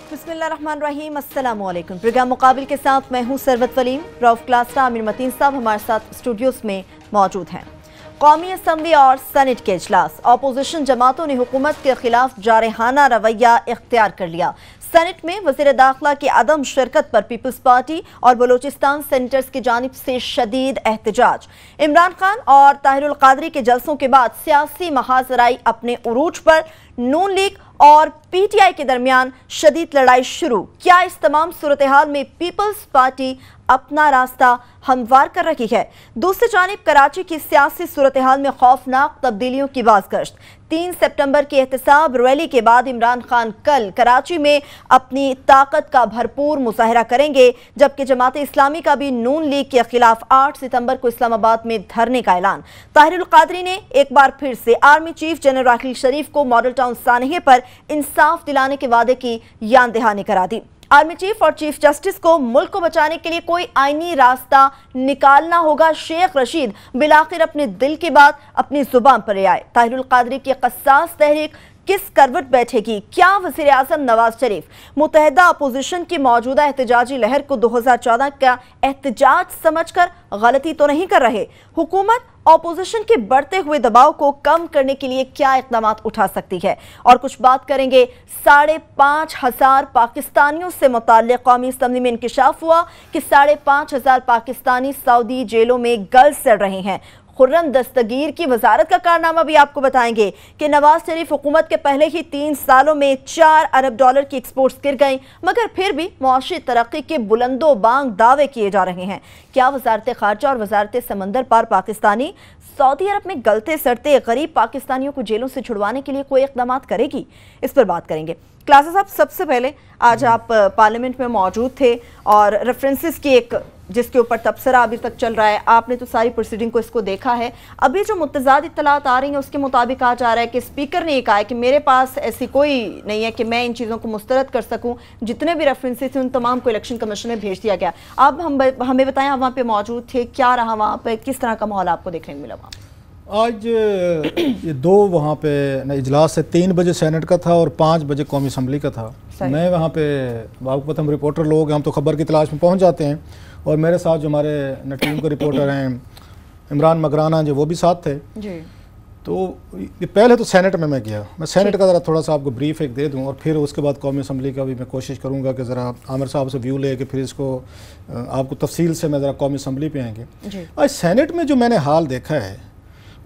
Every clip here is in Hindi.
बिस्मिल्लाहिर्रहमानिर्रहीम, अस्सलाम वालेकुम। प्रोग्राम मुकाबिल के साथ मैं हूं सरवत वलीम। रऊफ क्लास्टा आमिर मतीन साहब हमारे साथ स्टूडियोज में मौजूद हैं। कौमी असम्बली और सेनेट के इजलास, अपोजिशन जमातों ने हुकूमत के खिलाफ जारहाना रवैया इख्तियार कर लिया। सेनेट में वज़ीर दाखिला की अदम शिरकत पर पीपल्स पार्टी और बलोचिस्तान सेनेटर्स की जानिब से शदीद एहतजाज। इमरान खान और ताहिरुल कादरी के जलसों के बाद सियासी महाजराई अपने उरूज पर। नून लीग और पीटीआई के दरमियान शदीद लड़ाई शुरू। क्या इस तमाम सूरत हाल में पीपल्स पार्टी अपना रास्ता हमवार कर रही है? दूसरी जानिब कराची की सियासी सूरत हाल में खौफनाक तब्दीलियों की बाज़गश्त। 3 सितंबर की एहतसाब रैली के बाद इमरान खान कल कराची में अपनी ताकत का भरपूर मुजाहरा करेंगे, जबकि जमात इस्लामी का भी नून लीग के खिलाफ 8 सितंबर को इस्लामाबाद में धरने का ऐलान। ताहिरुल कादरी ने एक बार फिर से आर्मी चीफ जनरल राहिल शरीफ को मॉडल टाउन सानहे पर इंसाफ दिलाने के वादे की याद दहानी करा दी। आर्मी चीफ और चीफ जस्टिस को मुल्क को बचाने के लिए कोई आईनी रास्ता निकालना होगा। शेख रशीद बिलाखिर अपने दिल की बात अपनी जुबान पर ले आए। ताहिरुल कादरी की कस्सास तहरीक किस करवट बैठेगी? क्या वज़ीर आज़म नवाज शरीफ मुत्तहिदा अपोजिशन की मौजूदा एहतजाजी लहर को 2014 का एहतजाज समझकर गलती तो नहीं कर रहे? हुकूमत अपोजिशन के बढ़ते हुए दबाव को कम करने के लिए क्या इक़दाम उठा सकती है? और कुछ बात करेंगे 5,500 पाकिस्तानियों से मुताल्लिक़। कौमी असम्बली में इंकिशाफ हुआ कि 5,500 पाकिस्तानी सऊदी जेलों में गर्ल्स चल रहे हैं। खुर्रम दस्तगीर की वजारत का कारनामा भी आपको बताएंगे कि नवाज शरीफ हुकूमत के पहले ही 3 सालों में 4 अरब डॉलर की एक्सपोर्ट्स गिर गई, मगर फिर भी मुआशी तरक्की के बुलंदो बांग दावे किए जा रहे हैं। क्या वजारत खारजा और वजारत समंदर पार पाकिस्तानी सऊदी अरब में गलते सड़ते गरीब पाकिस्तानियों को जेलों से छुड़वाने के लिए कोई इक़दाम करेगी? इस पर बात करेंगे। क्लासेस साहब, सबसे पहले आज आप पार्लियामेंट में मौजूद थे और रेफरेंसेस की एक जिसके ऊपर तबसरा अभी तक चल रहा है, आपने तो सारी प्रोसीडिंग को इसको देखा है। अभी जो मुतज़ाद इत्तलात आ रही हैं उसके मुताबिक कहा जा रहा है कि स्पीकर ने कहा है कि मेरे पास ऐसी कोई नहीं है कि मैं इन चीज़ों को मुस्तरद कर सकूं, जितने भी रेफरेंसेस थे उन तमाम को इलेक्शन कमीशन में भेज दिया गया। अब हमें बताएं, आप वहाँ पर मौजूद थे, क्या रहा वहाँ पर, किस तरह का माहौल आपको देखने को मिला वहाँ? आज ये 2 वहाँ पे इजलास है। 3 बजे सेनेट का था और 5 बजे कौमी असम्बली का था। मैं वहाँ पे, आपको पता हम रिपोर्टर लोग हैं, हम तो खबर की तलाश में पहुँच जाते हैं, और मेरे साथ जो हमारे टीम के रिपोर्टर हैं इमरान मगराना जो, वो भी साथ थे जी। तो ये पहले तो सेनेट में मैं गया। मैं सेनेट का ज़रा थोड़ा सा आपको ब्रीफ एक दे दूं और फिर उसके बाद कौमी असम्बली का भी मैं कोशिश करूंगा कि ज़रा आमिर साहब से व्यू ले कि फिर इसको आपको तफसील से मैं ज़रा कौमी असम्बली पे आएंगे। आज सेनेट में जो मैंने हाल देखा है,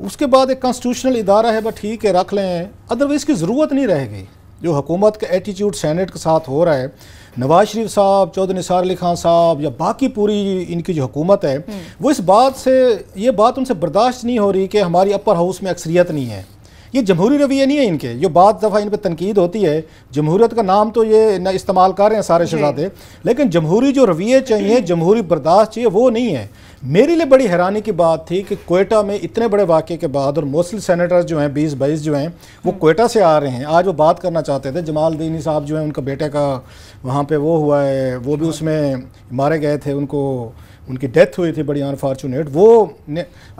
उसके बाद एक कॉन्स्टिट्यूशनल इदारा है, बस ठीक है रख लें, अदरवाइज़ की ज़रूरत नहीं रहेगी। जो हुकूमत का एटीट्यूड सेनेट के साथ हो रहा है, नवाज शरीफ साहब, चौधरी निसार अली खान साहब या बाकी पूरी इनकी जो हुकूमत है, वो इस बात से, ये बात उनसे बर्दाश्त नहीं हो रही कि हमारी अपर हाउस में अक्सरियत नहीं है। ये जमहूरी रवैया नहीं है इनके, जो बात दफ़ा इन पर तनकीद होती है, जमहूरियत का नाम तो ये न इस्तेमाल कर रहे हैं सारे शहजादे, लेकिन जमहूरी जो रवैये चाहिए, जमहूरी बर्दाश्त चाहिए, वो नहीं है। मेरे लिए बड़ी हैरानी की बात थी कि कोयटा में इतने बड़े वाक़े के बाद, और मोस्टली सेनेटर्स जो हैं 20-22 जो हैं वो कोयटा से आ रहे हैं, आज वो बात करना चाहते थे। जमालदीनी साहब जो हैं, उनका बेटे का वहाँ पे वो हुआ है, वो भी उसमें मारे गए थे, उनकी डेथ हुई थी बड़ी अनफॉर्चुनेट। वो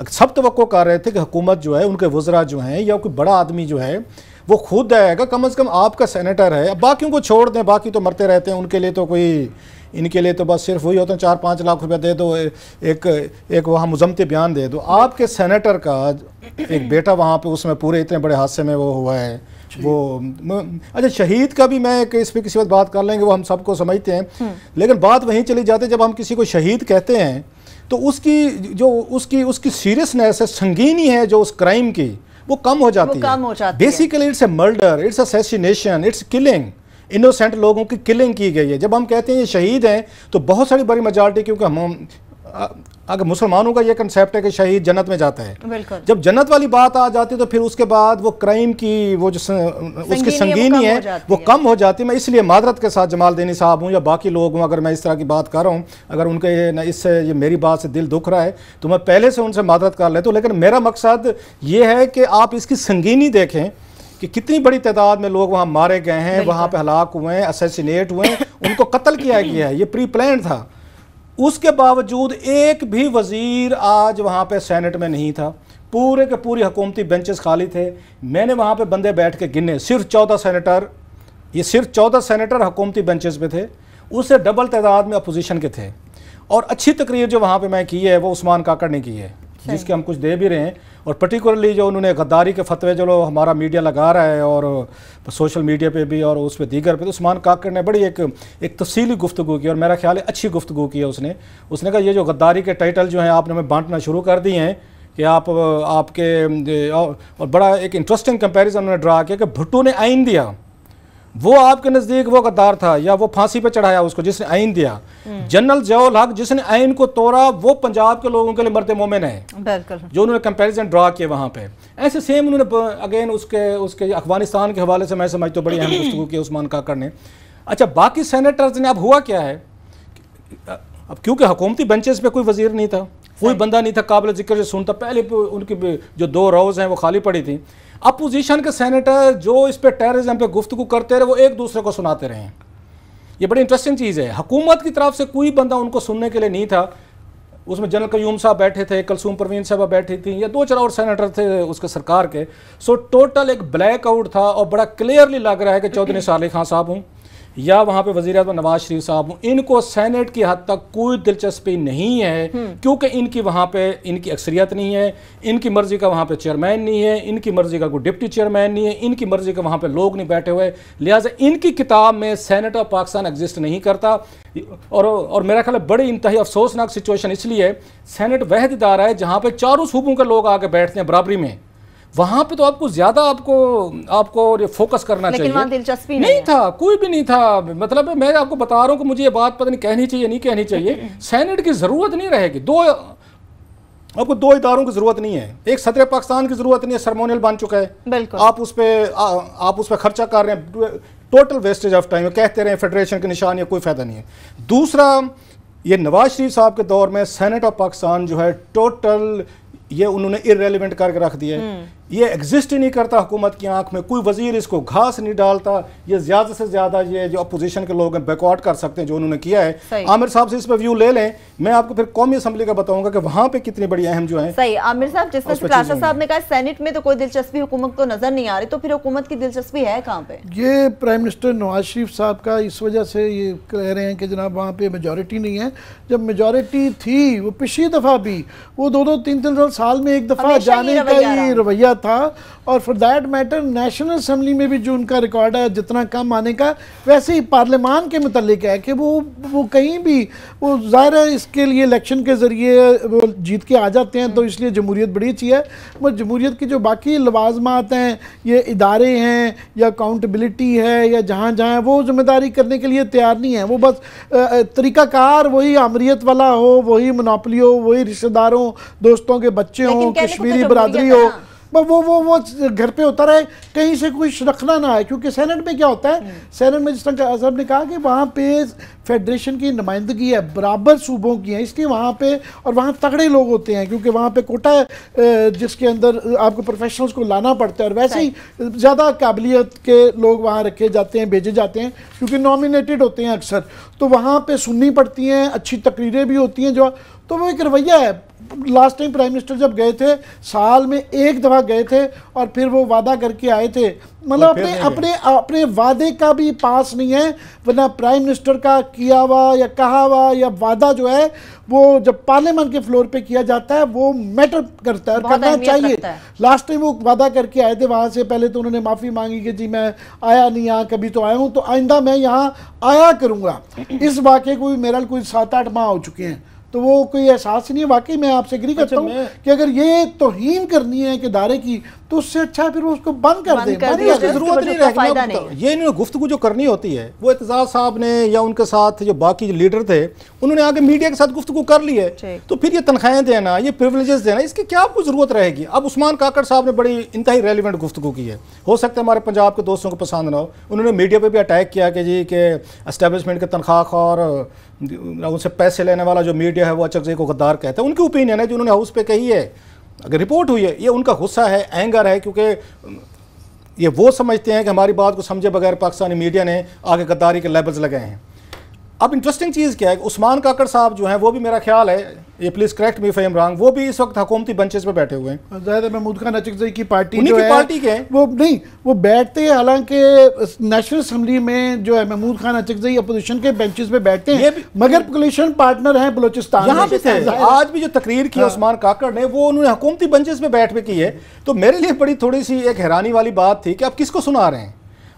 सब तवक्को कर रहे थे कि हुकूमत जो है, उनके वज़रा जो हैं या कोई बड़ा आदमी जो है वो खुद आएगा, कम से कम आपका सेनेटर है। अब बाकियों को छोड़ दें, बाकी तो मरते रहते हैं, उनके लिए तो कोई, इनके लिए तो बस सिर्फ वही होता है 4-5 लाख रुपया दे दो, एक वहाँ मुज़म्मती बयान दे दो। आपके सेनेटर का एक बेटा वहाँ पे उसमें पूरे इतने बड़े हादसे में वो हुआ है। वो अच्छा, शहीद का भी मैं इस पर किसी वक्त बात कर लेंगे, वो हम सबको समझते हैं, लेकिन बात वहीं चली जाती है जब हम किसी को शहीद कहते हैं तो उसकी सीरियसनेस है, संगीनी है जो उस क्राइम की, वो कम हो जाती है। Basically it's a murder, it's assassination, it's killing, innocent लोगों की किलिंग की गई है। जब हम कहते हैं ये शहीद हैं तो बहुत सारी बड़ी मेजॉरिटी, क्योंकि हम अगर मुसलमानों का ये कंसेप्ट है कि शहीद जन्नत में जाता है, जब जन्नत वाली बात आ जाती है तो फिर उसके बाद वो क्राइम की वो जो उसकी संगीनी है वो कम हो जाती है। मैं इसलिए मादरत के साथ जमालदीनी साहब हूँ या बाकी लोग हूँ, अगर मैं इस तरह की बात कर रहा हूँ, अगर उनके इससे ये मेरी बात से दिल दुख रहा है तो मैं पहले से उनसे मादरत कर लेता हूँ। लेकिन मेरा मकसद ये है कि आप इसकी संगीनी देखें कि कितनी बड़ी तादाद में लोग वहाँ मारे गए हैं, वहाँ पे हलाक हुए हैं, असैसिनेट हुए हैं, उनको कत्ल किया गया है, ये प्री प्लान था। उसके बावजूद एक भी वजीर आज वहाँ पे सेनेट में नहीं था, पूरे के पूरी हुकूमती बेंचेस खाली थे। मैंने वहाँ पे बंदे बैठ के गिने, सिर्फ 14 सेनेटर ये सिर्फ 14 सेनेटर हुकूमती बेंचेस पे थे, उससे डबल तादाद में अपोजिशन के थे। और अच्छी तकरीर जो वहाँ पे मैं की है वो उस्मान काकड़ ने की है, जिसके हम कुछ दे भी रहे हैं। और पर्टिकुलरली जो उन्होंने गद्दारी के फतवे जो हमारा मीडिया लगा रहा है और सोशल मीडिया पे भी और उस पर दीगर पे, तो उस्मान काकड़ ने बड़ी एक तफसीली गुफ्तगू की और मेरा ख्याल है अच्छी गुफ्तगू की है। उसने कहा ये जो गद्दारी के टाइटल जो हैं आपने हमें बांटना शुरू कर दिए हैं कि आपके और बड़ा एक इंटरेस्टिंग कंपैरिजन उन्होंने ड्रा किया कि भुट्टो ने आइन दिया, वो आपके नज़दीक वो गद्दार था या वो फांसी पे चढ़ाया उसको जिसने आइन दिया। जनरल ज़ियाउल हक जिसने आइन को तोड़ा वो पंजाब के लोगों के लिए मर्द मोमिन है, जो उन्होंने कंपैरिजन ड्रा किया वहाँ पे। ऐसे सेम उन्होंने अगेन उसके अफगानिस्तान के हवाले से मैं समझता हूँ बड़ी अहम गुफ्तगू की उस्मान काकड़ ने। अच्छा, बाकी सेनेटर्स ने अब हुआ क्या है, अब क्योंकि हुकूमती बेंचेस पे कोई वजीर नहीं था, कोई बंदा नहीं था काबिल जिक्र जो सुनता, पहले उनकी जो 2 रोज हैं वो खाली पड़ी थी। अपोजिशन के सेनेटर जो इस पे टेररिज्म पे गुफ्तगू करते रहे वो एक दूसरे को सुनाते रहे। ये बड़ी इंटरेस्टिंग चीज़ है। हुकूमत की तरफ से कोई बंदा उनको सुनने के लिए नहीं था। उसमें जनरल कयूम साहब बैठे थे, कलसूम परवीन साहब बैठी थी, या 2-4 और सेनेटर थे उसके सरकार के। सो टोटल एक ब्लैक आउट था और बड़ा क्लियरली लग रहा है कि चौधरी सालेह खान साहब हूँ या वहाँ पे वज़ीर आज़म नवाज शरीफ साहब हूँ, इनको सेनेट की हद तक कोई दिलचस्पी नहीं है, क्योंकि इनकी वहाँ पे इनकी अक्सरियत नहीं है, इनकी मर्जी का वहाँ पे चेयरमैन नहीं है, इनकी मर्जी का कोई डिप्टी चेयरमैन नहीं है, इनकी मर्जी का वहाँ पे लोग नहीं बैठे हुए, लिहाजा इनकी किताब में सेनेट ऑफ पाकिस्तान एग्जिस्ट नहीं करता। और मेरा ख्याल है बड़ी इंतहाई अफसोसनाक सिचुएशन इसलिए है, सेनेट वह इदारा है जहाँ पे चारों सूबों के लोग आके बैठते हैं बराबरी में, वहां पे तो आपको ज्यादा आपको फोकस करना चाहिए। वहाँ दिलचस्पी नहीं था, कोई भी नहीं था। मतलब मैं आपको बता रहा हूँ कि मुझे ये बात पता नहीं कहनी चाहिए नहीं कहनी चाहिए। सेनेट की जरूरत नहीं रहेगी, आपको 2 इदारों की जरूरत नहीं है। एक सदर पाकिस्तान की जरूरत नहीं है, सरमोनियल बन चुका है, आप उस पर खर्चा कर रहे हैं, टोटल वेस्टेज ऑफ टाइम। कहते रहे फेडरेशन के निशान या कोई फायदा नहीं है। दूसरा, ये नवाज शरीफ साहब के दौर में सेनेट ऑफ पाकिस्तान जो है टोटल ये उन्होंने इररेलेवेंट करके रख दिया है। ये एग्जिस्ट ही नहीं करता हुकूमत की आंख में, कोई वजीर इसको घास नहीं डालता। ये ज़्यादा से ज़्यादा ये जो अपोजिशन के लोग हैं बैकआउट कर सकते हैं जो उन्होंने किया है। आमिर साहब से इस पर व्यू ले लें, मैं आपको फिर कौमी असम्बली का बताऊंगा कि वहाँ पे कितनी बड़ी अहम जो है। सही आमिर साहब, जिस तरह से साहब ने कहा सेनेट में तो कोई दिलचस्पी हुकूमत को नजर नहीं आ रही, तो फिर हुकूमत की दिलचस्पी है कहाँ पे? ये प्राइम मिनिस्टर नवाज शरीफ साहब का इस वजह से ये कह रहे हैं कि जनाब वहाँ पे मेजॉरिटी नहीं है। जब मेजॉरिटी थी वो पिछली दफ़ा भी वो 2-2, 3-3 साल में एक दफ़ा जाने का ही रवैया था। और for that matter national assembly में भी जो उनका रिकॉर्ड है जितना कम आने का, वैसे ही पार्लियामान के मुतालिक है कि वो कहीं भी वो ज़ाहिर है इसके लिए इलेक्शन के ज़रिए वो जीत के आ जाते हैं, तो इसलिए जमहूरियत बड़ी अच्छी है। मगर जमहूरियत की जो बाकी लवाजमात हैं, ये इदारे हैं या अकाउंटेबिलिटी है या जहाँ जहाँ वो जिम्मेदारी करने के लिए तैयार नहीं है। वो बस तरीक़ाकार वही आमरीत वाला हो, वही मोनोपली हो, वही रिश्तेदारों दोस्तों के बच्चे हों, कश्मीरी बरादरी हो, वो घर पे होता रहे, कहीं से कोई रखना ना आए। क्योंकि सेनेट में क्या होता है, सेनेट में जिस तरह साहब ने कहा कि वहाँ पे फेडरेशन की नुमाइंदगी है, बराबर सूबों की है, इसलिए वहाँ पे और वहाँ तगड़े लोग होते हैं क्योंकि वहाँ पे कोटा है जिसके अंदर आपको प्रोफेशनल्स को लाना पड़ता है। और वैसे ही ज़्यादा काबिलियत के लोग वहाँ रखे जाते हैं, भेजे जाते हैं क्योंकि नॉमिनेटेड होते हैं अक्सर, तो वहाँ पे सुननी पड़ती हैं, अच्छी तकरीरें भी होती हैं। जो तो वो एक रवैया है। लास्ट टाइम प्राइम मिनिस्टर जब गए थे, साल में एक दफ़ा गए थे और फिर वो वादा करके आए थे, मतलब अपने वादे का भी पास नहीं है। वरना प्राइम मिनिस्टर का किया हुआ या कहा हुआ या वादा जो है वो जब पार्लियामेंट के फ्लोर पे किया जाता है वो मैटर करता है और करना चाहिए। लास्ट टाइम वो वादा करके आए थे, वहाँ से पहले तो उन्होंने माफ़ी मांगी कि जी मैं आया नहीं, यहाँ कभी तो आया हूँ, तो आइंदा मैं यहाँ आया करूँगा। इस वाक़े को भी मेरा कोई 7-8 माह हो चुके हैं, तो वो कोई एहसास ही नहीं। वाकई मैं आपसे एग्री करता हूँ कि अगर ये तौहीन करनी है कि दायरे की, तो उससे अच्छा फिर उसको बंद कर दें, जरूरत नहीं रहेगी। ये इन्होंने गुफ्तगू जो करनी होती है वो एतजाज साहब ने या उनके साथ जो बाकी जो लीडर थे उन्होंने आगे मीडिया के साथ गुफ्तगू कर ली है, तो फिर ये तनख्वाहें देना, ये प्रिविलेजेस देना, इसकी क्या आपको जरूरत रहेगी? अब उस्मान काकड़ साहब ने बड़ी इंतहाई रेलिवेंट गुफ्तगू की है, हो सकता है हमारे पंजाब के दोस्तों को पसंद ना हो। उन्होंने मीडिया पर भी अटैक किया कि जी के एस्टेब्लिशमेंट के तनख्वाह और उनसे पैसे लेने वाला जो मीडिया है वो अचकज़ई को गद्दार कहता है। उनकी ओपिनियन है जो उन्होंने हाउस पे कही है, अगर रिपोर्ट हुई है, ये उनका गुस्सा है, एंगर है, क्योंकि ये वो समझते हैं कि हमारी बात को समझे बगैर पाकिस्तानी मीडिया ने आगे गद्दारी के लेबल्स लगाए हैं। अब इंटरेस्टिंग चीज़ क्या है, उस्मान काकड़ साहब जो हैं वो भी मेरा ख्याल है, ये please correct me if I am wrong, वो भी इस वक्त हुकूमती बेंचेस पे बैठे हुए हैं। ज़ाहिर है महमूद खान अचकज़ई की पार्टी जो है पार्टी के वो नहीं, वो बैठते हैं, हालांकि नेशनल असम्बली में जो है महमूद खान अचकज़ई अपोजिशन के बेंचेस पे बैठते हैं, मगर कोलिशन पार्टनर हैं बलोचिस्तान यहाँ पे थे। आज भी जो तकरीर की उस्मान काकड़ ने, वो उन्होंने हुकूमती बेंचेस पे बैठ के की है। तो मेरे लिए बड़ी थोड़ी सी एक हैरानी वाली बात थी कि आप किसको सुना रहे हैं।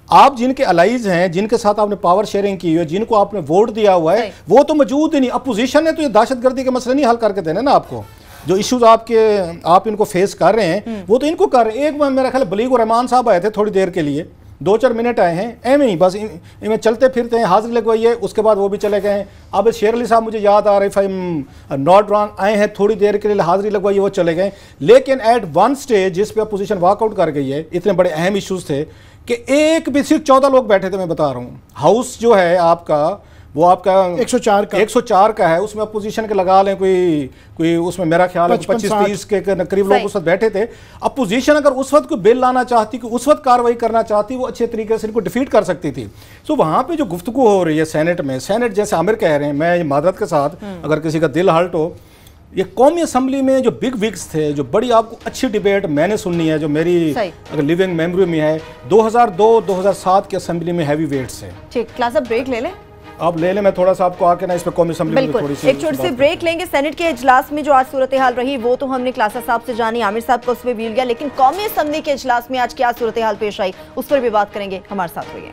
आप जिनके अलाइज हैं, जिनके साथ आपने पावर शेयरिंग की है, जिनको आपने वोट दिया हुआ है, वो तो मौजूद ही नहीं। अपोजिशन ने तो ये दहशतगर्दी के मसले नहीं हल करके देने ना आपको। जो इश्यूज आप इनको फेस कर रहे हैं वो तो इनको कर रहे हैं। एक मेरा ख्याल बलीग रहमान साहब आए थे थोड़ी देर के लिए, 2-4 मिनट आए हैं, एवं ही बस इनमें चलते फिरते हैं, हाजिरी लगवाई है, उसके बाद वो भी चले गए। अब शेर अली साहब मुझे याद आ रहे, if I am not wrong, आए हैं थोड़ी देर के लिए, हाजिरी लगवाई, वो चले गए। लेकिन एट वन स्टेज जिस पे अपोजिशन वॉकआउट कर गई है, इतने बड़े अहम इश्यूज थे कि एक भी सिर्फ 14 लोग बैठे थे। मैं बता रहा हूँ, हाउस जो है आपका वो आपका 104 का है, उसमें अपोजिशन के लगा लें कोई उसमें मेरा ख्याल है 25-30 के करीब लोग उस वक्त बैठे थे। अपोजिशन अगर उस वक्त कोई बिल लाना चाहती, कि उस वक्त कार्रवाई करना चाहती, वो अच्छे तरीके से इनको डिफीट कर सकती थी। सो वहाँ पे जो गुफ्तगू हो रही है सेनेट में, सेनेट जैसे आमिर कह रहे हैं, मैं मादरत के साथ अगर किसी का दिल हर्ट हो, ये कौमी असम्बली में जो बिग विग्स थे, जो बड़ी आपको अच्छी डिबेट मैंने सुननी है, जो मेरी अगर लिविंग मेमोरी में है, 2002-2007 की असम्बली में हैवी वेट्स है। ठीक, क्लास अब ब्रेक ले लें। अब ले लें, मैं थोड़ा सा आपको आके ना इस पे कौमी असम्बली में थोड़ी सी एक छोटी सी ब्रेक लेंगे। सेनेट के इजलास में जो आज सूरत हाल रही वो तो हमने क्लासा साहब से जानी, आमिर साहब को उसमें भी लिया, लेकिन कौमी असम्बली के इजलास में आज क्या सूरत हाल पेश आई उस पर भी बात करेंगे। हमारे साथ रहिए।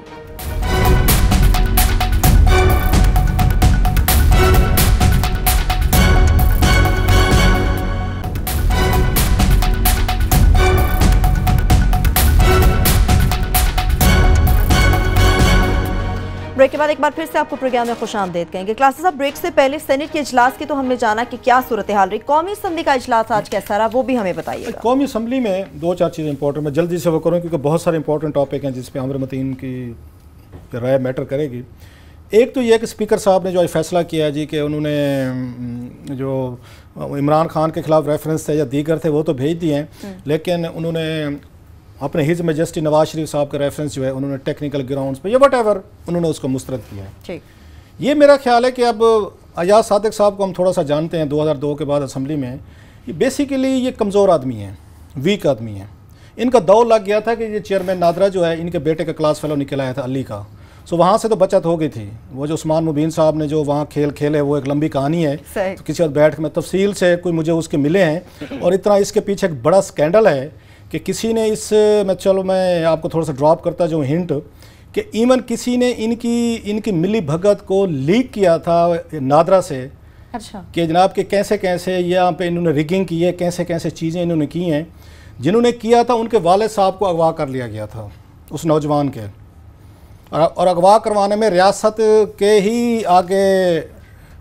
ब्रेक के बाद एक बार फिर से आपको प्रोग्राम में खुशामदीद कहेंगे। क्लासेस अब ब्रेक से पहले सेनेट के इजलास की तो हमने जाना कि क्या सूरत हाल रही, कौमी असम्बली का इजलास आज कैसा रहा वो भी हमें बताइए। कौमी असम्बली में 2-4 चीज़ें इंपॉर्टेंट, मैं जल्दी से वो करूँ क्योंकि बहुत सारे इंपॉर्टेंट टॉपिक हैं जिस पे आमिर मतीन की राय मैटर करेगी। एक तो यह कि स्पीकर साहब ने जो फैसला किया है जी कि उन्होंने जो इमरान खान के खिलाफ रेफरेंस थे या दीगर थे वो तो भेज दिए हैं, लेकिन उन्होंने अपने हिज मेजेस्टी नवाज शरीफ साहब का रेफरेंस जो है उन्होंने टेक्निकल ग्राउंड्स पे या वट एवर उन्होंने उसको मुस्तरद किया है। ठीक, ये मेरा ख्याल है कि अब अयाज सादिक साहब को हम थोड़ा सा जानते हैं 2002 के बाद असम्बली में, ये बेसिकली ये कमज़ोर आदमी हैं, वीक आदमी हैं। इनका दौर लग गया था कि ये चेयरमैन नादरा जो है इनके बेटे का क्लास फेलो निकल आया था अली का, सो वहाँ से तो बचत हो गई थी। वो जो उस्मान मुबीन साहब ने जो वहाँ खेल खेले वो एक लंबी कहानी है, तो किसी वक्त बैठ के मैं तफसील से कोई मुझे उसके मिले हैं। और इतना इसके पीछे एक बड़ा स्कैंडल है कि किसी ने मैं आपको थोड़ा सा ड्रॉप करता जो हिंट कि इवन किसी ने इनकी मिली भगत को लीक किया था नादरा से। अच्छा, कि जनाब के कैसे कैसे यहाँ पे इन्होंने रिगिंग की है, कैसे कैसे चीज़ें इन्होंने की हैं। जिन्होंने किया था उनके वालिद साहब को अगवा कर लिया गया था उस नौजवान के, और अगवा करवाने में रियासत के ही आगे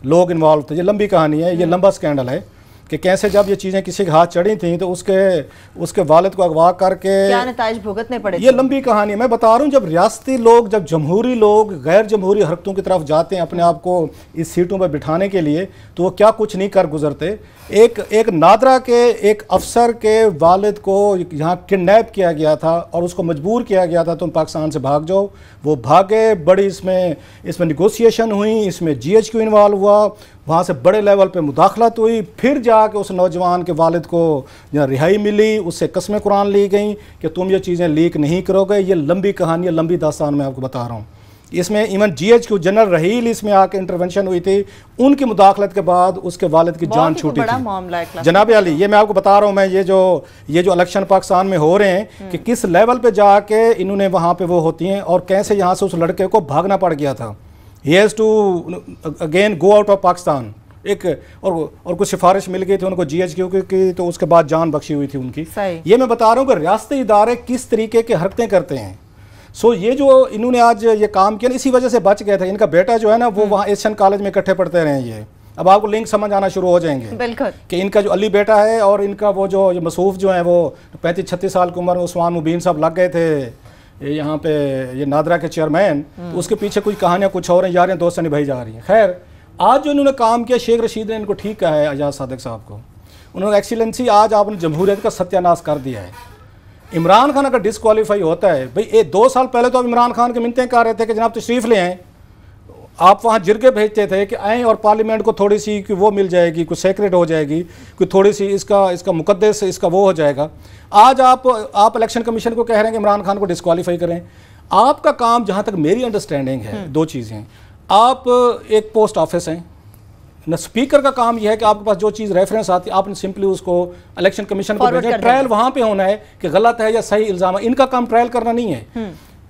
लोग इन्वॉल्व थे। ये लंबी कहानी है, ये लंबा स्कैंडल है कि कैसे जब ये चीज़ें किसी के हाथ चढ़ी थी तो उसके वालिद को अगवा करके क्या नताइज भुगतने पड़े। ये लंबी कहानी है, मैं बता रहा हूँ। जब रियासती लोग, जब जमहूरी लोग गैर जमहूरी हरकतों की तरफ जाते हैं अपने आप को इस सीटों पर बिठाने के लिए, तो वो क्या कुछ नहीं कर गुजरते। एक नादरा के एक अफसर के वालिद को यहाँ किडनैप किया गया था और उसको मजबूर किया गया था तुम पाकिस्तान से भाग जाओ। वो भागे, बड़ी इसमें निगोसिएशन हुई, इसमें GHQ इन्वॉल्व हुआ, वहाँ से बड़े लेवल पे मुदाखलत हुई, फिर जाके उस नौजवान के वालिद को यहाँ रिहाई मिली, उससे कसमें कुरान ली गई कि तुम ये चीज़ें लीक नहीं करोगे। ये लंबी कहानी है, लंबी दास्तान मैं आपको बता रहा हूँ। इसमें इवन GHQ जनरल रहील इसमें आके इंटरवेंशन हुई थी, उनकी मुदाखलत के बाद उसके वालिद की जान छूटी थी। जनाब अली, ये मैं आपको बता रहा हूँ, मैं ये जो इलेक्शन पाकिस्तान में हो रहे हैं कि किस लेवल पे जाके इन्होंने वहाँ पे वो होती हैं और कैसे यहाँ से उस लड़के को भागना पड़ गया था। He has to again go out of Pakistan. और कुछ सिफारिश मिल गई थी उनको GHQ की, तो उसके बाद जान बख्शी हुई थी उनकी। ये मैं बता रहा हूँ कि रियासती इदारे किस तरीके की हरकतें करते हैं। सो ये जो इन्होंने आज ये काम किया, इसी वजह से बच गए थे। इनका बेटा जो है ना वो वहाँ एशियन कॉलेज में इकट्ठे पढ़ते रहे हैं। ये अब आपको लिंक समझ आना शुरू हो जाएंगे बिल्कुल कि इनका जो अली बेटा है और इनका वो जो मसूफ जो है वो 35-36 साल की उम्र में उस्मान मुबीन साहब लग गए थे यहाँ पे ये नादरा के चेयरमैन। तो उसके पीछे कुछ कहानियाँ कुछ और हैं, यारें दोस्त से निभाई जा रही हैं। खैर, आज जो इन्होंने काम किया, शेख रशीद ने इनको ठीक कहा है, अजाज सादिक साहब को, उन्होंने एक्सीलेंसी आज आपने जमहूरियत का सत्यानाश कर दिया है। इमरान खान अगर डिसक्वालीफाई होता है, भाई 2 साल पहले तो अब इमरान खान की मिन्नतें कर रहे थे कि जनाब तशरीफ़ ले आएँ। आप वहाँ जिरगे भेजते थे कि आएँ और पार्लियामेंट को थोड़ी सी कि वो मिल जाएगी, कुछ सेक्रेट हो जाएगी, कोई थोड़ी सी इसका मुकद्दस इसका वो हो जाएगा। आज आप इलेक्शन कमीशन को कह रहे हैं कि इमरान खान को डिस्क्वालीफाई करें। आपका काम, जहाँ तक मेरी अंडरस्टैंडिंग है, दो चीज़ें। आप एक पोस्ट ऑफिस हैं न, स्पीकर का काम यह है कि आपके पास जो चीज़ रेफरेंस आती है आपने सिंपली उसको इलेक्शन कमीशन को भेजा। ट्रायल वहाँ पे होना है कि गलत है या सही इल्ज़ाम है। इनका काम ट्रायल करना नहीं है।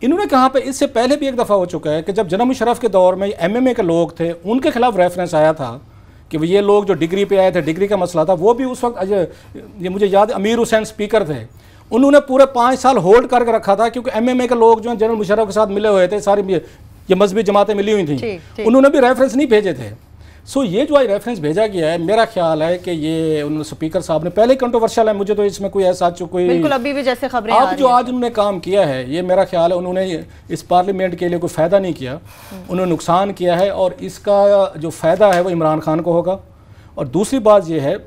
इन्होंने कहाँ पे, इससे पहले भी एक दफ़ा हो चुका है कि जब जनरल मुशर्रफ के दौर में MMA के लोग थे, उनके खिलाफ रेफरेंस आया था कि ये लोग जो डिग्री पे आए थे, डिग्री का मसला था। वो भी उस वक्त ये मुझे याद, अमीर हुसैन स्पीकर थे, उन्होंने पूरे 5 साल होल्ड करके रखा था क्योंकि MMA के लोग जो जनरल मुशर्रफ के साथ मिले हुए थे, सारी ये मजहबी जमातें मिली हुई थी, उन्होंने भी रेफरेंस नहीं भेजे थे। सो ये जो रेफरेंस भेजा गया है, मेरा ख्याल है कि ये उन्होंने स्पीकर साहब ने पहले कंट्रोवर्शियल है, मुझे तो इसमें कोई ऐसा कोई बिल्कुल अभी भी जैसे खबरें अब जो आज उन्होंने काम किया है, ये मेरा ख्याल है उन्होंने इस पार्लियामेंट के लिए कोई फ़ायदा नहीं किया, उन्होंने नुकसान किया है और इसका जो फ़ायदा है वो इमरान खान को होगा। और दूसरी बात ये है,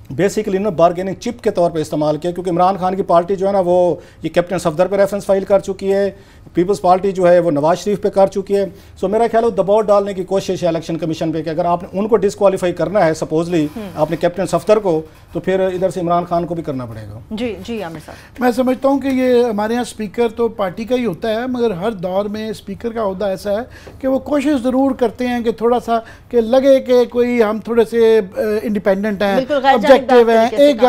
बेसिकली इन्होंने बारगेनिंग चिप के तौर पे इस्तेमाल किया क्योंकि इमरान खान की पार्टी जो है ना वो ये कैप्टन सफदर पे रेफरेंस फाइल कर चुकी है, पीपल्स पार्टी जो है वो नवाज शरीफ पे कर चुकी है। सो मेरा ख्याल है दबाव डालने की कोशिश है इलेक्शन कमीशन पे कि अगर आपने उनको डिस्क्वालीफाई करना है सपोजली आपने कैप्टन सफदर को, तो फिर इधर से इमरान खान को भी करना पड़ेगा। जी जी आमिर साहब, मैं समझता हूँ कि ये हमारे यहाँ स्पीकर तो पार्टी का ही होता है, मगर हर दौर में स्पीकर का ओहदा ऐसा है कि वो कोशिश ज़रूर करते हैं कि थोड़ा सा कि लगे कि कोई हम थोड़े से इंडिपेंडेंट हैं, ऑब्जेक्टिव हैं, एक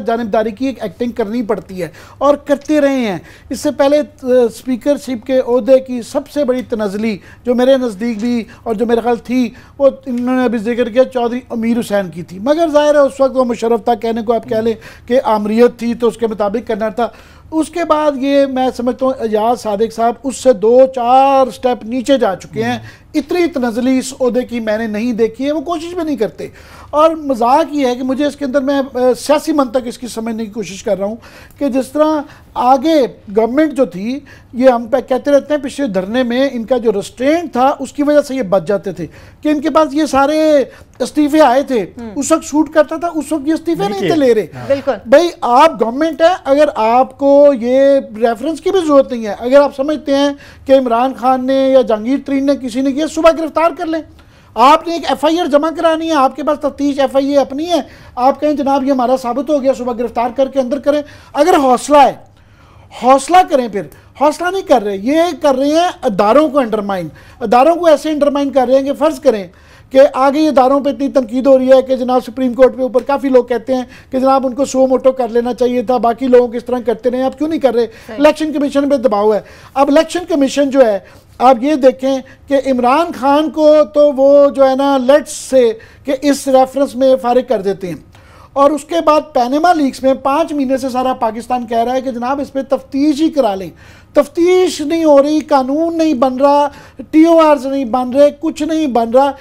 जानिबदारी की एक एक्टिंग करनी पड़ती है और करते रहे हैं। इससे पहले स्पीकरशिप के ओहदे की सबसे बड़ी तनज़ली जो मेरे नज़दीक भी और जो मेरे ख्याल थी वो इन्होंने अभी जिक्र किया चौधरी अमीर हुसैन की थी, मगर ज़ाहिर है उस वक्त वो मुशर्रफ था, कहने को आप कह लें कि आमरीत थी तो उसके मुताबिक करना था। उसके बाद ये मैं समझता हूँ एजाज सादिक साहब उससे 2-4 स्टेप नीचे जा चुके हैं। इतनी तनज़ली इस ओहदे की मैंने नहीं देखी है, वो कोशिश भी नहीं करते। और मजाक ये है कि मुझे इसके अंदर मैं सियासी मंतक इसकी समझने की कोशिश कर रहा हूँ कि जिस तरह आगे गवर्नमेंट जो थी, ये हम पे कहते रहते हैं पिछले धरने में इनका जो रेस्ट्रेंट था उसकी वजह से ये बच जाते थे कि इनके पास ये सारे इस्तीफे आए थे, उस वक्त शूट करता था, उस वक्त ये इस्तीफे नहीं थे ले रहे। बिल्कुल भाई आप गवर्नमेंट है, अगर आपको ये रेफरेंस की भी जरूरत नहीं है, अगर आप समझते हैं कि इमरान खान ने या जहांगीर तरीन ने किसी ने किया, सुबह गिरफ्तार कर लें। आपने एक FIR जमा करानी है, आपके पास तफ्तीश FIA अपनी है, आप कहें जनाब ये हमारा साबित हो गया, सुबह गिरफ्तार करके अंदर करें। अगर हौसला है, हौसला करें। फिर हौसला नहीं कर रहे, ये कर रहे हैं अदारों को अंडरमाइन, अदारों को ऐसे अंडरमाइन कर रहे हैं कि फ़र्ज़ करें कि आगे ये इदारों पे इतनी तनकीद हो रही है कि जनाब सुप्रीम कोर्ट के ऊपर काफ़ी लोग कहते हैं कि जनाब उनको सो मोटो कर लेना चाहिए था, बाकी लोगों को इस तरह करते रहे, आप क्यों नहीं कर रहे। इलेक्शन कमीशन पे दबाव है। अब इलेक्शन कमीशन जो है, आप ये देखें कि इमरान खान को तो वो जो है ना लेट्स से कि इस रेफरेंस में फारिग कर देते हैं, और उसके बाद पैनामा लीक्स में 5 महीने से सारा पाकिस्तान कह रहा है कि जनाब इस पर तफ्तीश ही करा लें। तफ्तीश नहीं हो रही, कानून नहीं बन रहा, TORs नहीं बन रहे, कुछ नहीं बन रहा।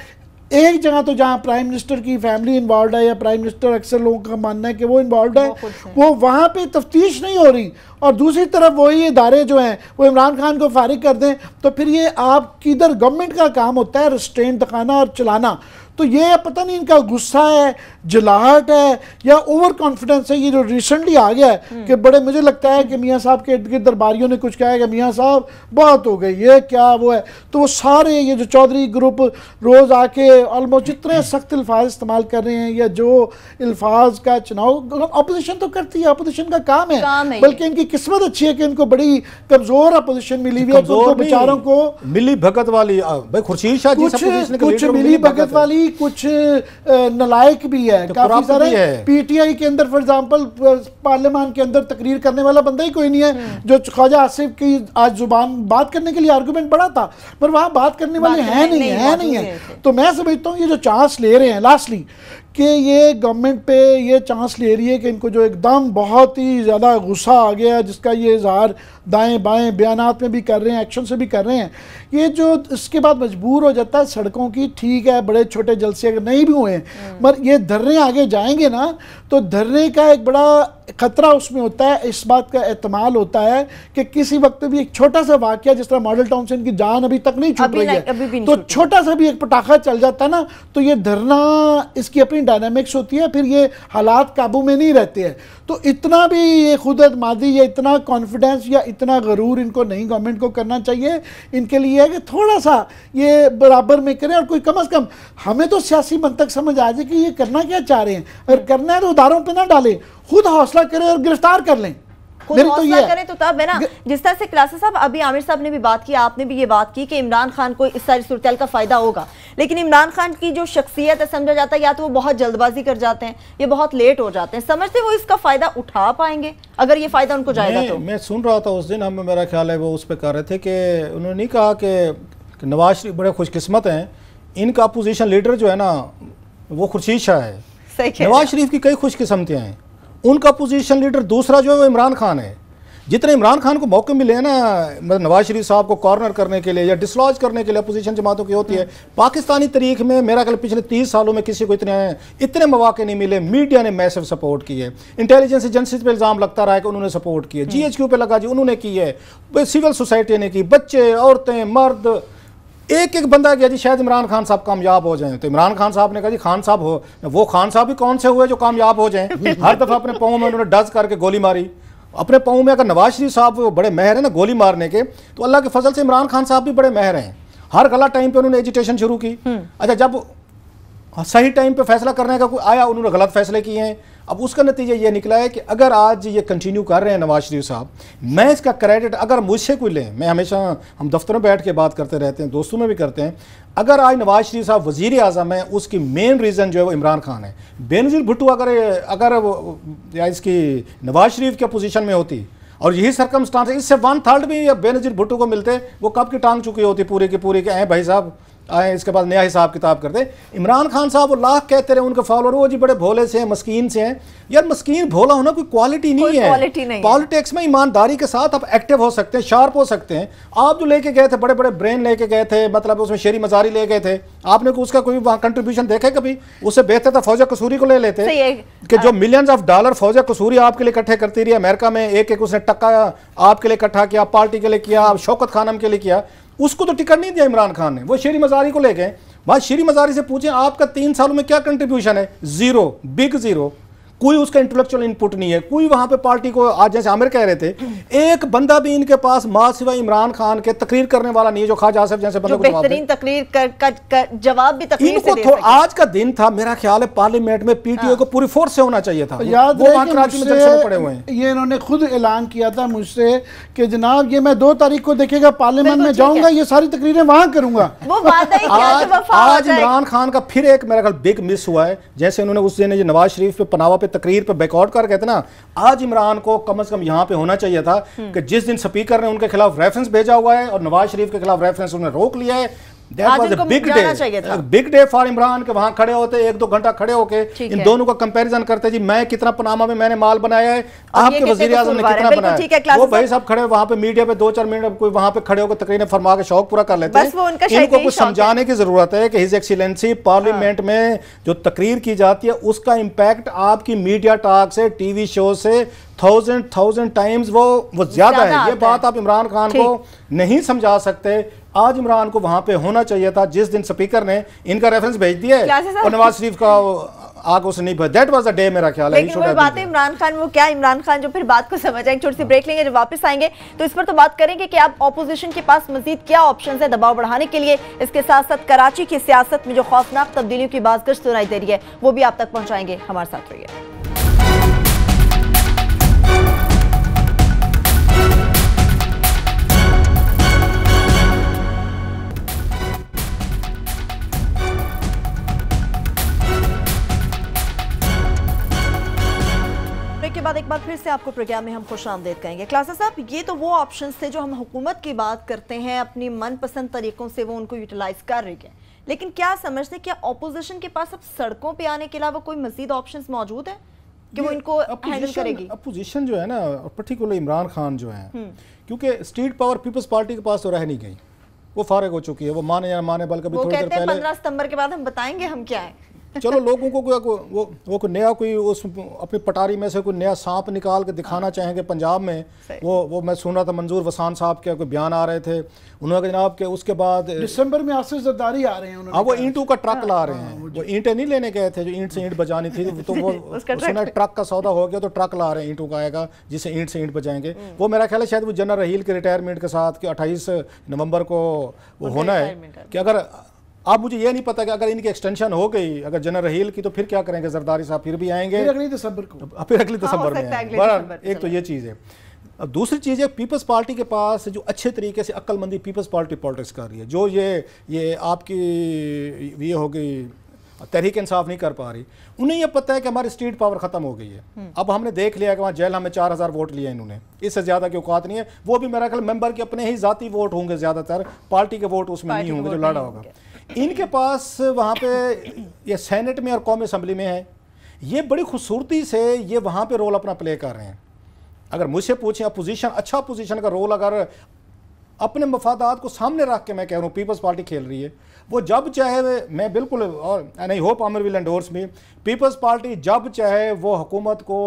एक जगह तो जहाँ प्राइम मिनिस्टर की फैमिली इन्वॉल्व है या प्राइम मिनिस्टर अक्सर लोगों का मानना है कि वो इन्वॉल्व है, वो वहाँ पे तफ्तीश नहीं हो रही, और दूसरी तरफ वही इदारे जो हैं वो इमरान खान को फारिग कर दें, तो फिर ये आप किधर गवर्नमेंट का काम होता है रिस्ट्रेंट दिखाना और चलाना। तो ये पता नहीं इनका गुस्सा है, जलाहट है या ओवर कॉन्फिडेंस है, ये जो रिसेंटली आ गया है कि बड़े मुझे लगता है कि मियाँ साहब के इर्द गिर्द दरबारियों ने कुछ कहा है कि मियाँ साहब बहुत हो गई, ये क्या वो है। तो वो सारे ये जो चौधरी ग्रुप रोज़ आके ऑलमोस्ट जितने सख्त अल्फाज इस्तेमाल कर रहे हैं या जो अल्फाज का चुनाव अपोजिशन तो करती है, अपोजिशन का काम है, बल्कि इनकी किस्मत अच्छी है कि इनको बड़ी कमज़ोर अपोजिशन मिली हुई है, तो बेचारों को मिली भगत वाली खुर्शीद शाह जी कुछ मिली भगत वाली, कुछ नलायक भी है, काफी सारे PTI के अंदर फॉर एग्जांपल पार्लियामान के अंदर तकरीर करने वाला बंदा ही कोई नहीं है जो ख्वाजा आसिफ की आज जुबान बात करने के लिए आर्गुमेंट बड़ा था, पर वहां बात करने वाले हैं नहीं है। तो मैं समझता हूँ ये जो चांस ले रहे हैं लास्टली कि ये गवर्नमेंट पे ये चांस ले रही है कि इनको जो एकदम बहुत ही ज़्यादा गुस्सा आ गया, जिसका ये इजहार दाएं बाएं बयानात में भी कर रहे हैं, एक्शन से भी कर रहे हैं, ये जो इसके बाद मजबूर हो जाता है सड़कों की, ठीक है बड़े छोटे जलसे अगर नहीं भी हुए हैं, मगर ये धरने आगे जाएंगे ना तो धरने का एक बड़ा खतरा उसमें होता है, इस बात का एहतमाल होता है कि किसी वक्त भी एक छोटा सा वाकया, जिस तरह मॉडल टाउन से इनकी जान अभी तक नहीं छूट रही है, तो छोटा सा भी एक पटाखा चल जाता है ना, तो ये धरना, इसकी अपनी डायनामिक्स होती है, फिर ये हालात काबू में नहीं रहते हैं। तो इतना भी ये खुद एतमादी या इतना कॉन्फिडेंस या इतना गरूर इनको नहीं गवर्नमेंट को करना चाहिए। इनके लिए है कि थोड़ा सा ये बराबर में करें, और कोई कम अज़ कम हमें तो सियासी मंतक समझ आ जाए कि ये करना क्या चाह रहे हैं। अगर करना है तो उदारों पे ना डालें, खुद हौसला करें और गिरफ्तार कर लें। खुद हौसला करें तो तब है ना। जिस तरह से क्लासेस साहब, अभी आमिर साहब ने भी बात की, आपने भी ये बात की कि इमरान खान को इस सारी सूरत का फायदा होगा, लेकिन इमरान खान की जो शख्सियत है, समझा जाता है या तो वो बहुत जल्दबाजी कर जाते हैं या बहुत लेट हो जाते हैं। समझते वो इसका फायदा उठा पाएंगे अगर ये फायदा उनको जाएगा तो? मैं सुन रहा था उस दिन, हम मेरा ख्याल है वो उस पर कर रहे थे कि उन्होंने नहीं कहा कि नवाज शरीफ बड़े खुशकिस्मत हैं, इनका अपोजिशन लीडर जो है ना वो खुर्शीद शाह है। नवाज शरीफ की कई खुशकिस्मतियाँ हैं, उनका अपोजिशन लीडर दूसरा जो है वो इमरान खान है। जितने इमरान खान को मौके मिले हैं ना, मतलब नवाज शरीफ साहब को कॉर्नर करने के लिए या डिसलॉज करने के लिए अपोजिशन जमातों की होती है, पाकिस्तानी तारीख में मेरा ख्याल पिछले 30 सालों में किसी को इतने मौके नहीं मिले। मीडिया ने मैसिव सपोर्ट की है, इंटेलिजेंस एजेंसीज पे इल्ज़ाम लगता रहा है कि उन्होंने सपोर्ट की है, GHQ पे लगा जी उन्होंने की है, सिविल सोसाइटी ने की, बच्चे, औरतें, मर्द, एक एक बंदा गया जी शायद इमरान खान साहब कामयाब हो जाएं। तो इमरान खान साहब ने कहा जी खान साहब हो, वो खान साहब भी कौन से हुए जो कामयाब हो जाएं? हर दफ़ा अपने पाँव में उन्होंने डज करके गोली मारी अपने पाँव में। अगर नवाज शरीफ साहब बड़े महर हैं ना गोली मारने के, तो अल्लाह के फजल से इमरान खान साहब भी बड़े महर हैं। हर गलत टाइम पे उन्होंने एजिटेशन शुरू की। अच्छा, जब सही टाइम पे फैसला करने का कोई आया, उन्होंने गलत फैसले किए हैं। अब उसका नतीजा ये निकला है कि अगर आज ये कंटिन्यू कर रहे हैं नवाज शरीफ साहब, मैं इसका क्रेडिट अगर मुझसे कोई लें, मैं हमेशा, हम दफ्तरों में बैठ के बात करते रहते हैं, दोस्तों में भी करते हैं, अगर आज नवाज शरीफ साहब वज़ीर आज़म है, उसकी मेन रीज़न जो है वो इमरान खान है। बेनज़ीर भुट्टो अगर या इसकी नवाज शरीफ की पोजीशन में होती और यही सरकमस्टांस है, इससे 1/3 भी बेनज़ीर भुट्टो को मिलते, वो कब की टांग चुकी होती पूरी की पूरी के भाई साहब आए इसके बाद नया हिसाब किताब करते। इमरान खान साहब वो लाख कहते रहे उनके फॉलोअर, वो जी बड़े भोले से हैं, मस्कीन से हैं। यार मस्कीन भोला होना कोई क्वालिटी नहीं है। पॉलिटिक्स में ईमानदारी के साथ आप एक्टिव हो सकते हैं, शार्प हो सकते हैं। आप जो लेके गए थे, बड़े बड़े ब्रेन लेके गए थे, मतलब उसमें शेरी मजारी ले गए थे, आपने उसका कोई वहाँ कंट्रीब्यूशन देखा कभी? उससे बेहतर था फौजा कसूरी को ले लेते कि जो मिलियंस ऑफ डॉलर फौजा कसूरी आपके लिए इकट्ठे करती रही अमेरिका में, एक एक उसने टक्का आपके लिए इकट्ठा किया, पार्टी के लिए किया, शौकत खानम के लिए किया, उसको तो टिकट नहीं दिया इमरान खान ने, वो शेरी मजारी को ले गए। बात शेरी मजारी से पूछें आपका 3 सालों में क्या कंट्रीब्यूशन है? Zero, big zero. कोई उसका इंटेलेक्चुअल इनपुट नहीं है, कोई वहां पे पार्टी को, आज जैसे आमिर कह रहे थे, एक बंदा भी इनके पास मां सिवा इमरान खान के तकरीर करने वाला नहीं है, जो ख्वाजा आसिफ जैसे बंदे को बेहतरीन तकरीर कर जवाब भी तकरीर से दे सके। आज का दिन था, मेरा ख्याल है पार्लियामेंट में पीटीओ को पूरी फोर्स से होना चाहिए था। याद वो कराची में जलसे पड़े हुए हैं। ये इन्होंने खुद ऐलान किया था मुझसे कि जनाब ये मैं 2 तारीख को देखेगा पार्लियामेंट में जाऊंगा, ये सारी तकरीरें वहां करूंगा। आज इमरान खान का फिर एक मेरा ख्याल बिग मिस हुआ है। जैसे उन्होंने उस दिन नवाज शरीफ पे पनावा पे तकरीर पे बैकआउट कर कहते ना, आज इमरान को कम से कम यहां पे होना चाहिए था कि जिस दिन स्पीकर ने उनके खिलाफ रेफरेंस भेजा हुआ है और नवाज शरीफ के खिलाफ रेफरेंस उन्होंने रोक लिया है, बिग डे फॉर इमरान के वहां खड़े होते 1-2 घंटा खड़े होके इन दोनों का कंपैरिजन करते जी मैं कितना पनामा में मैंने माल बनाया है, आपके वजीर आजम ने कितना बनाया। वो भाई साहब खड़े वहां पे मीडिया पे 2-4 मिनट कोई वहां पे खड़े होकर तकरीरें फरमा के शौक पूरा कर लेते हैं। इनको कुछ समझाने की जरूरत है कि हिज एक्सीलेंसी पार्लियामेंट में जो तकरीर की जाती है उसका इंपैक्ट आपकी मीडिया टॉक से, टीवी शो से 1000 टाइम्स वो ज्यादा है। ये बात आप इमरान खान को नहीं समझा सकते। आज इमरान को वहां पे होना चाहिए था जिस दिन स्पीकर ने इनका रेफरेंस भेज दिया है और नवाज शरीफ का आग उसे नहीं, दैट वाज द डे मेरा ख्याल है। लेकिन वो बात है इमरान खान, वो क्या इमरान खान जो फिर बात को समझ आएंगे। छोटी सी ब्रेक लेंगे, जब वापस आएंगे तो इस पर तो बात करेंगे कि अब ऑपोजिशन के पास मजीद क्या ऑप्शंस है दबाव बढ़ाने के लिए। इसके साथ साथ कराची की सियासत में जो खौफनाक तब्दीलियों की बाज़गश्त सुनाई दे रही है वो भी आप तक पहुंचाएंगे। हमारे साथ रहिए। के बाद एक बार फिर से आपको प्रोग्राम में हम खुशामदीद कहेंगे। क्लासेस साहब, ये तो वो ऑप्शंस थे जो हम हुकूमत की बात करते हैं, अपनी मनपसंद तरीकों से वो उनको यूटिलाइज कर रही है, लेकिन क्या समझते हैं क्या ऑपोजिशन के पास अब सड़कों पे आने के अलावा कोई मजीद ऑप्शंस मौजूद है कि वो इनको हैंडल करेगी? अपोजिशन जो है ना, पर्टिकुलर इमरान खान जो है, क्योंकि स्टेट पावर पीपल्स पार्टी के पास तो रह नहीं गई, वो फारिग हो चुकी है। वो माने या माने बल्कि वो कहते हैं 15 सितंबर के बाद हम बताएंगे हम क्या है। चलो लोगों को वो कोई नया कोई उस अपनी पटारी में से कोई नया सांप निकाल के दिखाना चाहेंगे पंजाब में। वो मैं सुन रहा था मंजूर वसान साहब के कोई बयान आ रहे थे, उन्होंने जनाब के उसके बाद दिसंबर में आसिफ जरदारी आ रहे हैं, हाँ वो ईंटों का ट्रक ला रहे हैं, वो ईंटें नहीं लेने गए थे जो ईंट से ईंट बजानी थी, तो वो सुना ट्रक का सौदा हो गया तो ट्रक ला रहे हैं ईंटों का आएगा जिससे ईंट से ईंट बजाएंगे। वो मेरा ख्याल है शायद वो जनरल रहील के रिटायरमेंट के साथ कि 28 नवंबर को वो होना है कि अगर आप मुझे ये नहीं पता कि अगर इनकी एक्सटेंशन हो गई अगर जनरल रहील की तो फिर क्या करेंगे जरदारी साहब, फिर भी आएंगे अगली दिसंबर को, फिर अगली दिसंबर में। एक तो ये चीज़ है। अब दूसरी चीज़ है पीपल्स पार्टी के पास जो अच्छे तरीके से अक्लमंदी पीपल्स पार्टी पॉलिटिक्स कर रही है, जो ये आपकी ये हो गई तहरीक इंसाफ नहीं कर पा रही, उन्हें यह पता है कि हमारी स्ट्रीट पावर खत्म हो गई है। अब हमने देख लिया कि वहाँ जेल हमें 4000 वोट लिए इन्होंने, इससे ज़्यादा की औकात नहीं है। वो भी मेरा ख्याल मेंबर के अपने ही ज़ाती वोट होंगे, ज़्यादातर पार्टी के वोट उसमें नहीं होंगे जो लड़ा होगा। इनके पास वहाँ पे ये सेनेट में और कौमी असम्बली में है, ये बड़ी खूबसूरती से ये वहाँ पे रोल अपना प्ले कर रहे हैं। अगर मुझसे पूछें अपोजिशन, अच्छा अपोजिशन का रोल अगर अपने मफादात को सामने रख के मैं कह रहा हूँ पीपल्स पार्टी खेल रही है, वो जब चाहे मैं बिल्कुल और I hope Aamir will endorse me, Peoples Party जब चाहे वो हुकूमत को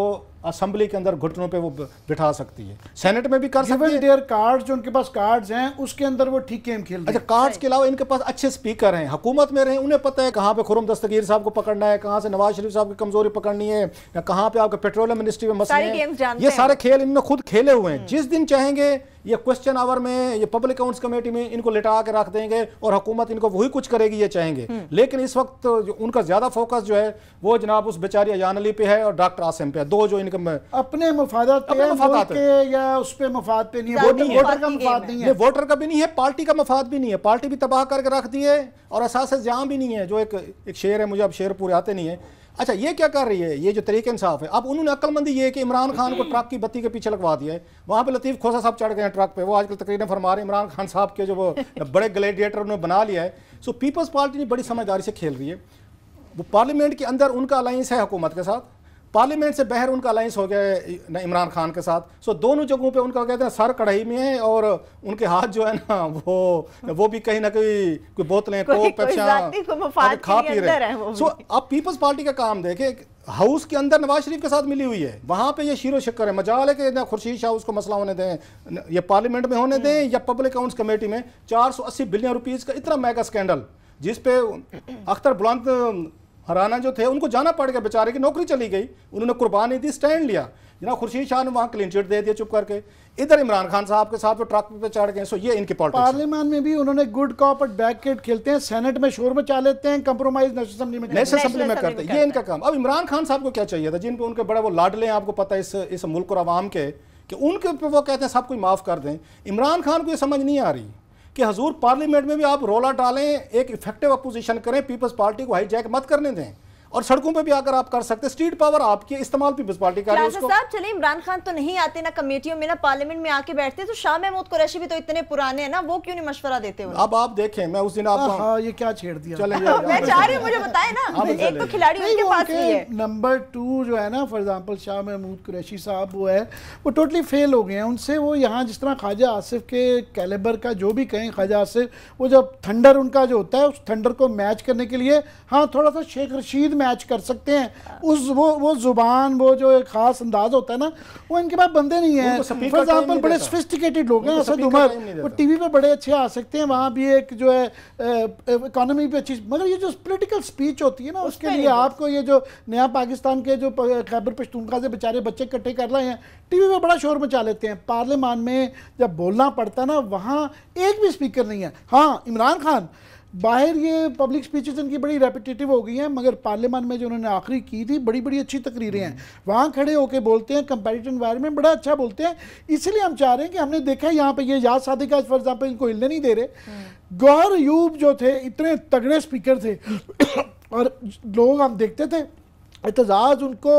असेंबली के अंदर घुटनों पे वो बिठा सकती है, सेनेट में भी कर सकती है। देयर कार्ड्स, जो उनके पास कार्ड्स हैं उसके अंदर वो ठीक गेम खेल रहे हैं। अच्छा, कार्ड्स के अलावा इनके पास अच्छे स्पीकर हैं, हुकूमत में रहे, उन्हें पता है कहाँ पे खुर्रम दस्तगीर साहब को पकड़ना है, कहाँ से नवाज शरीफ साहब की कमजोरी पकड़नी है, या कहाँ पे आपके पेट्रोलियम मिनिस्ट्री में मसले हैं। ये सारे खेल इन्होंने खुद खेले हुए हैं। जिस दिन चाहेंगे ये क्वेश्चन आवर में, ये पब्लिक अकाउंट्स कमेटी में इनको लिटा के रख देंगे और हुकूमत इनको वही कुछ करेगी ये चाहेंगे। लेकिन इस वक्त उनका ज्यादा फोकस जो है वो जनाब उस बेचारी अयान अली पे है और डॉक्टर आसिम पे है, दो जो इनका अपने मफादात पे या उस पे मफाद पे नहीं है, वोटर का मफाद नहीं है, वोटर का भी नहीं है, पार्टी का मफाद भी नहीं है, पार्टी भी तबाह करके रख दी है और असास जहाँ भी नहीं है। जो एक शेर है, मुझे अब शेर पूरे आते नहीं है। अच्छा, ये क्या कर रही है, ये जो तरीके इंसाफ है, अब उन्होंने अक्लमंदी ये कि इमरान खान को ट्रक की बत्ती के पीछे लगवा दिया है। वहाँ पे लतीफ़ खोसा साहब चढ़ गए हैं ट्रक पे, वो आजकल तकरीरें फरमा रहे हैं इमरान खान साहब के जो वो बड़े ग्लैडिएटर उन्होंने बना लिया है। सो पीपल्स पार्टी ने बड़ी समझदारी से खेल रही है। वो पार्लियामेंट के अंदर उनका अलायंस है हुकूमत के साथ, पार्लियामेंट से बाहर उनका अलायंस हो गया है इमरान खान के साथ। सो दोनों जगहों पे उनका कहते हैं सर कढ़ाई में है और उनके हाथ जो है ना वो भी कहीं ना कहीं कोई बोतलें कोक पेप्सियां खा पी रहे हैं। सो अब पीपल्स पार्टी का काम देखे, हाउस के अंदर नवाज शरीफ के साथ मिली हुई है, वहां पे ये शीरो शक्कर है। मजाल है कि ना खुर्शीद शाह उसको मसला होने दें, ये पार्लियामेंट में होने दें या पब्लिक अकाउंट्स कमेटी में 480 बिलियन रुपीस का इतना मेगा स्कैंडल, जिसपे अख्तर बुलंद हराना जो थे उनको जाना पड़ गया, बेचारे की नौकरी चली गई, उन्होंने कुर्बानी दी, स्टैंड लिया। जनाब खुर्शीद शाह ने वहाँ क्लीन चिट दे दिया चुप करके, इधर इमरान खान साहब के साथ वो ट्रक पे चढ़ गए। सो ये इनकी पॉलिटिक्स। पार्लियामेंट में भी उन्होंने गुड कॉप और बैड कॉप खेलते हैं, सेनेट में शोर मचा लेते हैं, कंप्रोमाइज नेशनल असेंबली में करते हैं। ये इनका काम। अब इमरान खान साहब को क्या चाहिए था, जिन पे उनके बड़े वो लाडले हैं, आपको पता है इस मुल्क और आवाम के, कि उनके पे वो कहते हैं सब कुछ माफ कर दें। इमरान खान को ये समझ नहीं आ रही कि हजूर पार्लियामेंट में भी आप रोला डालें, एक इफेक्टिव अपोजिशन करें, पीपल्स पार्टी को हाईजैक मत करने दें, और सड़कों पे भी आकर आप कर सकते, स्ट्रीट पावर आपकी इस्तेमाल पीपल्स पार्टी कर रही है उसको। साहब चले, इमरान खान तो नहीं आते ना कमेटियों में ना पार्लियामेंट में आके बैठते, तो शाह महमूद कुरैशी भी तो इतने पुराने हैं ना, वो क्यों नहीं मशवरा देते उन्हें? अब आप देखें, मैं उस दिन आपको ये क्या छेड़ दिया, चले मैं चाह रही हूं मुझे बताएं ना, एक तो खिलाड़ी उनके पास भी है। नंबर 2 जो है ना, फॉर एग्जांपल शाह महमूद कुरैशी साहब वो है, वो टोटली फेल हो गए हैं। उनसे वो यहाँ जिस तरह ख्वाजा आसिफ के कैलिबर का जो भी कहें, ख्वाजा आसिफ वो जब थंडर उनका जो होता है, उस थंडर को मैच करने के लिए हाँ थोड़ा सा शेख रशीद मैच कर सकते हैं। उस वो जुबान, वो जो एक खास अंदाज होता है ना, वो इनके पास बंदे नहीं है। फॉर एग्जांपल बड़े सोफिस्टिकेटेड लोग हैं, असद उमर, वो टीवी पे बड़े अच्छे आ सकते हैं, वहाँ भी एक जो है इकोनॉमी पे अच्छी, मगर ये जो पॉलिटिकल स्पीच होती है ना, उसके लिए आपको ये जो नया पाकिस्तान के जो खैबर पख्तूनख्वा से बेचारे बच्चे इकट्ठे कर रहे हैं, टीवी पे बड़ा शोर मचा लेते हैं। पार्लियामान में जब बोलना पड़ता है ना, वहाँ एक भी स्पीकर नहीं है। हाँ, इमरान खान बाहर ये पब्लिक स्पीचेस इनकी बड़ी रेपिटेटिव हो गई हैं, मगर पार्लियामेंट में जो उन्होंने आखिरी की थी, बड़ी बड़ी अच्छी तकरीरें हैं, वहाँ खड़े होकर बोलते हैं, कंपैरेटिव एनवायरनमेंट बड़ा अच्छा बोलते हैं। इसलिए हम चाह रहे हैं कि हमने देखा है यहाँ पे ये याद सादिक आज फॉर एग्जाम्पल इनको हिलने नहीं दे रहे, गौहर अयूब जो थे इतने तगड़े स्पीकर थे और लोग हम देखते थे एतजाज उनको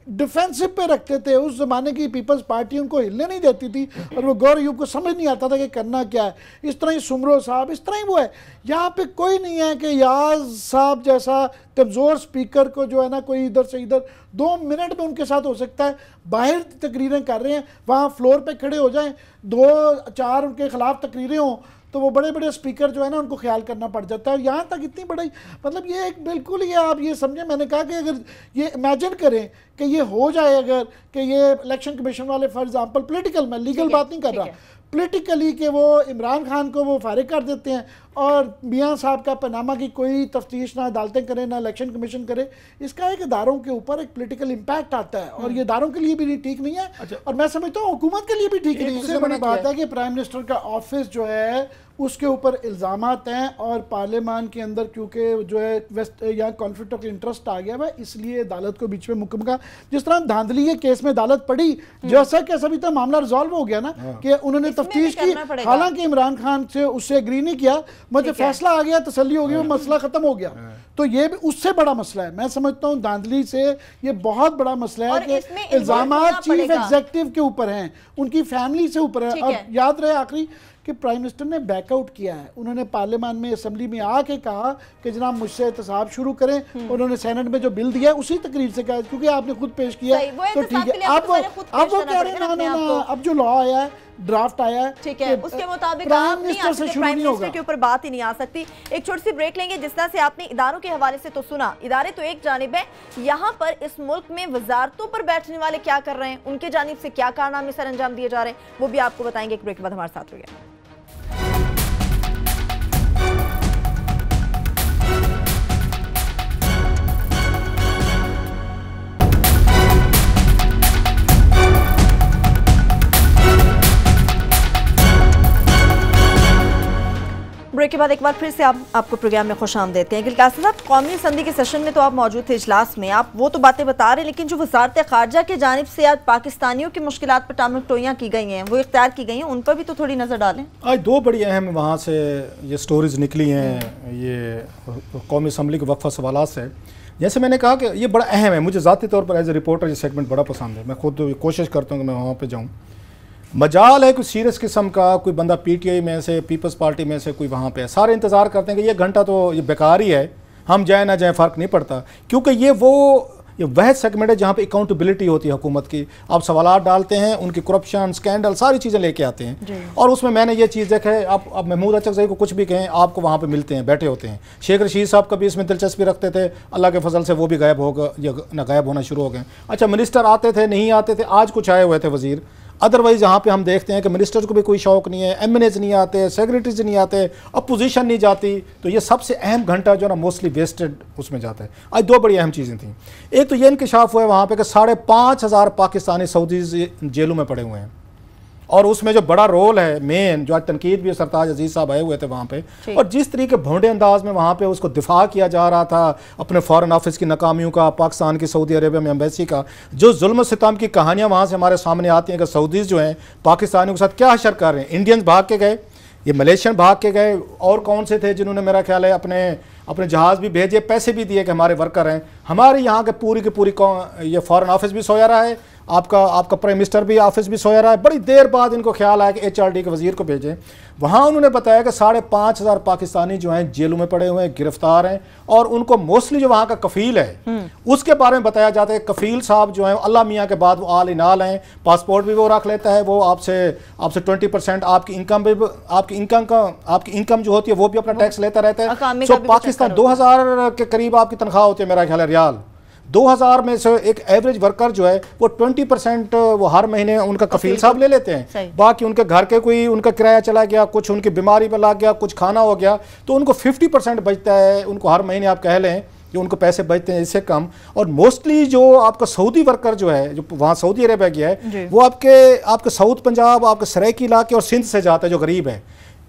डिफेंसिव पे रखते थे। उस ज़माने की पीपल्स पार्टी उनको हिलने नहीं देती थी और वो गौर अयूब को समझ नहीं आता था कि करना क्या है। इस तरह ही सुमरो साहब, इस तरह ही वो है। यहाँ पे कोई नहीं है कि याज साहब जैसा कमज़ोर स्पीकर को जो है ना कोई इधर से इधर 2 मिनट में उनके साथ हो सकता है। बाहर तकरीरें कर रहे हैं, वहाँ फ्लोर पे खड़े हो जाएं, 2-4 उनके खिलाफ तकरीरें हों तो वो बड़े बड़े स्पीकर जो है ना उनको ख्याल करना पड़ जाता है। और यहाँ तक इतनी बड़ी मतलब ये एक बिल्कुल ही आप ये समझें, मैंने कहा कि अगर ये इमेजिन करें कि ये हो जाए, अगर कि ये इलेक्शन कमीशन वाले फॉर एग्जाम्पल पोलिटिकल, मैं लीगल बात नहीं कर रहा, पोलिटिकली कि वो इमरान खान को वो फारिग कर देते हैं और मियाँ साहब का पनामा की कोई तफ्तीश ना अदालतें करें ना इलेक्शन कमीशन करे, इसका एक इदारों के ऊपर एक पोलिटिकल इम्पैक्ट आता है और ये इदारों के लिए भी ठीक नहीं है। और मैं समझता हूँ हुकूमत के लिए भी ठीक नहीं है। इससे बड़ी बात है कि प्राइम मिनिस्टर का ऑफिस जो है उसके ऊपर इल्ज़ामात हैं और पार्लियामान के अंदर क्योंकि जो है वेस्ट यहाँ कॉन्फ्लिक्ट ऑफ इंटरेस्ट आ गया है, इसलिए अदालत को बीच में मुकम्मल का, जिस तरह धांधली के केस में अदालत पड़ी, जैसा कैसा भी था मामला रिजॉल्व हो गया ना कि उन्होंने तफ्तीश की, हालांकि इमरान खान से उससे एग्री नहीं किया, मुझे फैसला आ गया, तसल्ली हो गई, वो मसला खत्म हो गया। तो ये भी उससे बड़ा मसला है। मैं समझता हूँ धांधली से ये बहुत बड़ा मसला है कि इल्जामात चीफ एग्जीक्यूटिव के ऊपर हैं, उनकी फैमिली से ऊपर है। और याद रहे आखिरी कि प्राइम मिनिस्टर ने बैकआउट किया है, उन्होंने पार्लियामान में असेंबली में आके कहा कि जनाब मुझसे एहतसाब शुरू करें, उन्होंने सेनेट में जो बिल दिया है उसी तकरीर से कहा, क्योंकि आपने खुद पेश किया तो ठीक है। आप वो कह रहे हैं ना, अब जो लॉ आया है, ड्राफ्ट आया है, ठीक है, उसके मुताबिक आप नहीं आ सकते, प्राइम मिनिस्टर के ऊपर बात ही नहीं आ सकती। एक छोटी सी ब्रेक लेंगे। जिस तरह से आपने इदारों के हवाले से तो सुना, इदारे तो एक जानिब है, यहाँ पर इस मुल्क में वजारतों पर बैठने वाले क्या कर रहे हैं, उनके जानिब से क्या कारनामे सर अंजाम दिए जा रहे हैं, वो भी आपको बताएंगे। एक ब्रेक के बाद हमारे साथ रहिए। ब्रेक के बाद एक बार फिर से आपको प्रोग्राम में खुश आमदीद कहें। गिलकासी साहब, कौमी असम्बली के सेशन में तो आप मौजूद थे इजलास में, आप वो तो बातें बता रहे हैं, लेकिन जो वजारत खारजा की जानिब से आज पाकिस्तानियों की मुश्किलात पर टामक टोइयाँ की गई हैं, वो इख्तियार की गई हैं, उन पर भी तो थोड़ी नज़र डालें। आज दो बड़ी अहम वहाँ से ये स्टोरीज निकली हैं ये कौमी असम्बली के वक्फा सवालात से। जैसे मैंने कहा कि ये बड़ा अहम है, मुझे ज़ाती तौर पर एज ए रिपोर्टर ये सेगमेंट बड़ा पसंद है, मैं खुद कोशिश करता हूँ कि मैं वहाँ पर जाऊँ। मजाल है कोई सीरियस किस्म का, कोई बंदा पीटीआई में से, पीपल्स पार्टी में से कोई वहाँ पे है, सारे इंतज़ार करते हैं कि ये घंटा तो ये बेकार ही है, हम जाए ना जाए फ़र्क नहीं पड़ता, क्योंकि ये वह सेगमेंट है जहाँ पे अकाउंटेबिलिटी होती है हुकूमत की। आप सवालात डालते हैं, उनकी करप्शन, स्कैंडल, सारी चीज़ें लेके आते हैं। और उसमें मैंने ये चीज़ देखा है, आप महमूद अचकज़ई को कुछ भी कहें, आपको वहाँ पे मिलते हैं, बैठे होते हैं। शेख रशीद साहब कभी इसमें दिलचस्पी रखते थे, अल्लाह के फजल से वो भी गायब हो गए, गायब होना शुरू हो गए। अच्छा, मिनिस्टर आते थे, नहीं आते थे, आज कुछ आए हुए थे वज़ीर। अदरवाइज़ यहाँ पे हम देखते हैं कि मिनिस्टर को भी कोई शौक नहीं है, एमएनएज नहीं आते, सेक्रेटरीज नहीं आते, अपोजिशन नहीं जाती, तो ये सबसे अहम घंटा जो है ना मोस्टली वेस्टेड उसमें जाता है। आज दो बड़ी अहम चीज़ें थी। एक तो ये इंकशाफ हुआ है वहाँ पे कि 5,500 पाकिस्तानी सऊदी जेलों में पड़े हुए हैं, और उसमें जो बड़ा रोल है मेन, जो आज तनकीद भी सरताज अजीज़ साहब आए हुए थे वहाँ पे, और जिस तरीके भोंडे अंदाज में वहाँ पे उसको दिफा किया जा रहा था अपने फॉरेन ऑफिस की नाकामियों का, पाकिस्तान की सऊदी अरेबिया में एम्बेसी का, जो जुल्म सितम की कहानियाँ वहाँ से हमारे सामने आती हैं कि सऊदीज़ जो हैं पाकिस्तानियों के साथ क्या हशर कर रहे हैं। इंडियंस भाग के गए, ये मलेशियन भाग के गए, और कौन से थे जिन्होंने मेरा ख्याल है अपने जहाज़ भी भेजे, पैसे भी दिए कि हमारे वर्कर हैं। हमारे यहाँ के पूरी की पूरी ये फॉरेन ऑफिस भी सोया रहा है, आपका प्राइम मिनिस्टर भी ऑफिस भी सोया रहा है। बड़ी देर बाद इनको ख्याल आया कि एचआरडी के वजीर को भेजें। वहाँ उन्होंने बताया कि 5,500 पाकिस्तानी जो हैं जेलों में पड़े हुए हैं, गिरफ्तार हैं, और उनको मोस्टली जो वहाँ का कफील है उसके बारे में बताया जाता है। कफील साहब जो हैं अल्लाह मियाँ के बाद वो आल इनाल हैं, पासपोर्ट भी वो रख लेता है, वो आपसे 20% आपकी इनकम जो होती है वो भी अपना टैक्स लेता रहता है। सो पाकिस्तान 2000 के करीब आपकी तनख्वाह होती है मेरा ख्याल है रियाल। 2000 में से एक एवरेज वर्कर जो है वो 20% वो हर महीने उनका कफील साहब ले लेते हैं। बाकी उनके घर के कोई उनका किराया चला गया, कुछ उनकी बीमारी पर लग गया, कुछ खाना हो गया, तो उनको 50% बचता है, उनको हर महीने आप कह लें जो उनको पैसे बचते हैं इससे कम। और मोस्टली जो आपका सऊदी वर्कर जो है जो वहाँ सऊदी अरेबिया गया है वो आपके साउथ पंजाब, आपके सराइकी इलाके और सिंध से जाता है जो गरीब है।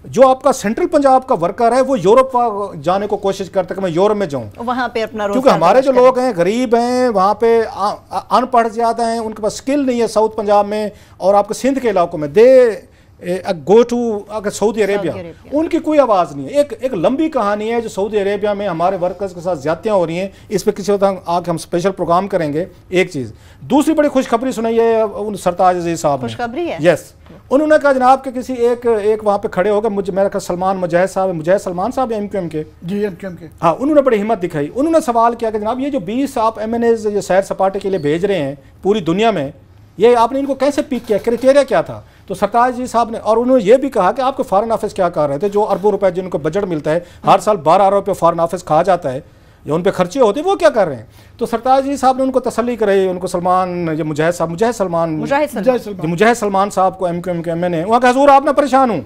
जो आपका सेंट्रल पंजाब का वर्कर है वो यूरोप जाने को कोशिश करता है कि मैं यूरोप में जाऊं वहां पे अपना, क्योंकि हमारे जो लोग हैं गरीब हैं, वहाँ पे अनपढ़ ज़्यादा हैं, उनके पास स्किल नहीं है साउथ पंजाब में और आपके सिंध के इलाकों में। दे गो टू सऊदी अरेबिया, उनकी कोई आवाज़ नहीं है। एक लंबी कहानी है जो सऊदी अरेबिया में हमारे वर्कर्स के साथ ज्यादतियाँ हो रही हैं, इस पर किसी वक्त आके हम स्पेशल प्रोग्राम करेंगे। एक चीज़, दूसरी बड़ी खुशखबरी सुनाई है उन सरताज अजीज साहब ने। खुशखबरी है? यस, उन्होंने कहा जनाब के किसी एक वहाँ पे खड़े हो गए, मुझे मेरा सलमान मुजाहिद साहब, मुजाहिद सलमान साहब एमक्यूएम के, जी एमक्यूएम के, हाँ, उन्होंने बड़ी हिम्मत दिखाई। उन्होंने सवाल किया कि जनाब ये जो 20 आप MNAs ये सैर सपाटे के लिए भेज रहे हैं पूरी दुनिया में, ये आपने इनको कैसे पिक किया, क्राइटेरिया क्या था? तो तो सरताज जी साहब ने, और उन्होंने ये भी कहा कि आपके फॉरेन ऑफिस क्या कर रहे थे, जो अरबों रुपए जिनको बजट मिलता है, हर साल 12 अरब रुपये फॉरेन ऑफिस खा जाता है या उन पे खर्चे होते हैं, वो क्या कर रहे हैं। तो सरताज जी साहब ने उनको तसल्ली कराई, उनको सलमान, ये मुजाहिद सलमान साहब को MQM के MN, वहाँ का हजूर आप ना परेशान हूँ,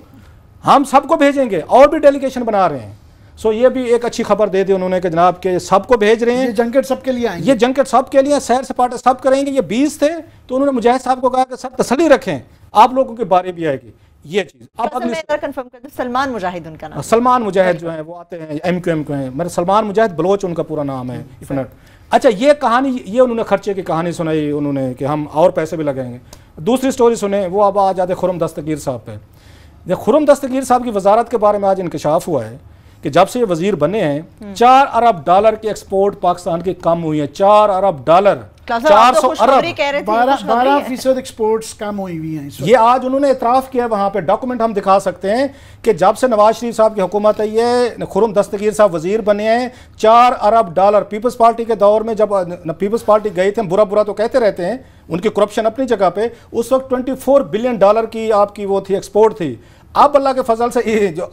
हम सबको भेजेंगे और भी डेलीगेशन बना रहे हैं। सो ये भी एक अच्छी खबर दे दी उन्होंने कि जनाब के सबको भेज रहे हैं, ये जंकेट सबके लिए आएंगे, ये जंकेट सबके लिए, सैर सपाटे सब करेंगे। ये 20 थे, तो उन्होंने मुजाहिद साहब को कहा कि सब तसल्ली रखें, आप लोगों की बारी भी आएगी। ये चीज आप अगली कंफर्म कर दो, सलमान मुजाहिद उनका नाम, सलमान मुजाहिद जो है वो आते हैं MQM को हैं, मेरे सलमान मुजाहिद बलोच उनका पूरा नाम है। अच्छा, ये कहानी, ये उन्होंने खर्चे की कहानी सुनाई उन्होंने कि हम और पैसे भी लगाएंगे। दूसरी स्टोरी सुने, वो अब आ जाते खुर्रम दस्तगीर साहब पे। खुर्रम दस्तगीर साहब की वजारत के बारे में आज इंकशाफ हुआ है कि जब से ये वजीर बने हैं 4 अरब डॉलर की एक्सपोर्ट पाकिस्तान की कम हुई है। 4 अरब डॉलर, 400 अरब, 12% एक्सपोर्ट्स कम हुई हुई हैं। ये आज उन्होंने इतराफ़ किया, वहाँ पे डॉक्यूमेंट हम दिखा सकते हैं कि जब से नवाज शरीफ साहब की हुकूमत है, ये खुर्रम दस्तगीर साहब वजीर बने हैं, 4 अरब डॉलर। पीपल्स पार्टी के दौर में जब पीपल्स पार्टी गई थे, बुरा बुरा तो कहते रहते हैं, उनकी करप्शन अपनी जगह पे, उस वक्त 24 बिलियन डॉलर की आपकी वो थी, एक्सपोर्ट थी। अब अल्लाह के फजल से ये जो